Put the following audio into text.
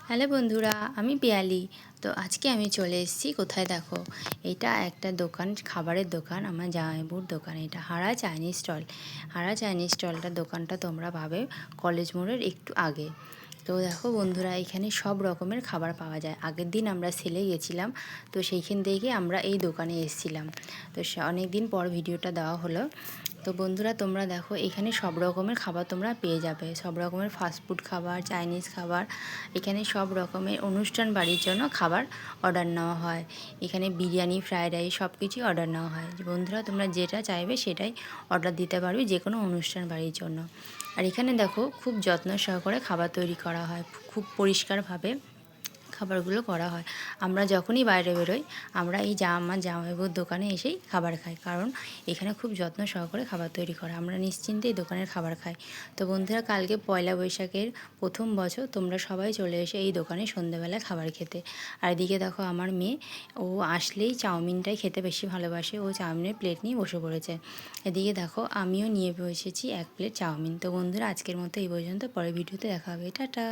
Hello বন্ধুরা, আমি পিয়ালি। তো আজকে আমি চলে এসেছি কোথায় দেখো। এটা একটা দোকান, খাবারের দোকান, আমার জামাইবাবুর দোকান। এটা হারা চাইনিজ স্টল। হারা চাইনিজ স্টলটা দোকানটা তোমরা পাবে কলেজ মোড়ের একটু আগে। তো দেখো বন্ধুরা, এখানে সব রকমের খাবার পাওয়া যায়। আগের দিন আমরা সেলে গেছিলাম, তো সেইখান থেকে আমরা এই দোকানে এসেছিলাম। তো অনেক দিন পর ভিডিওটা দেওয়া হলো। তো বন্ধুরা, তোমরা দেখো এখানে সব রকমের খাবার তোমরা পেয়ে যাবে। সব রকমের ফাস্টফুড খাবার, চাইনিজ খাবার। এখানে সব রকমের অনুষ্ঠান বাড়ির জন্য খাবার অর্ডার নেওয়া হয়। এখানে বিরিয়ানি, ফ্রায়েড রাইস সব কিছুই অর্ডার নেওয়া হয়। বন্ধুরা, তোমরা যেটা চাইবে সেটাই অর্ডার দিতে পারবে যে কোনো অনুষ্ঠান বাড়ির জন্য। আর এখানে দেখো খুব যত্ন সহকারে খাবার তৈরি করা হয়, খুব পরিষ্কারভাবে খাবারগুলো করা হয়। আমরা যখনই বাইরে বেরোই, আমরা এই আমার জামাইবাবুর দোকানে এসেই খাবার খাই, কারণ এখানে খুব যত্ন সহকারে খাবার তৈরি করা। আমরা নিশ্চিন্তে এই দোকানের খাবার খাই। তো বন্ধুরা, কালকে পয়লা বৈশাখের প্রথম বছর, তোমরা সবাই চলে এসে এই দোকানে সন্ধ্যেবেলায় খাবার খেতে। আর এদিকে দেখো আমার মেয়ে, ও আসলেই চাউমিনটাই খেতে বেশি ভালোবাসে। ও চাউমিনের প্লেট নিয়ে বসে পড়েছে। এদিকে দেখো আমিও নিয়ে বসেছি এক প্লেট চাউমিন। তো বন্ধুরা, আজকের মতো এই পর্যন্ত। পরের ভিডিওতে দেখা হবে। টাটা।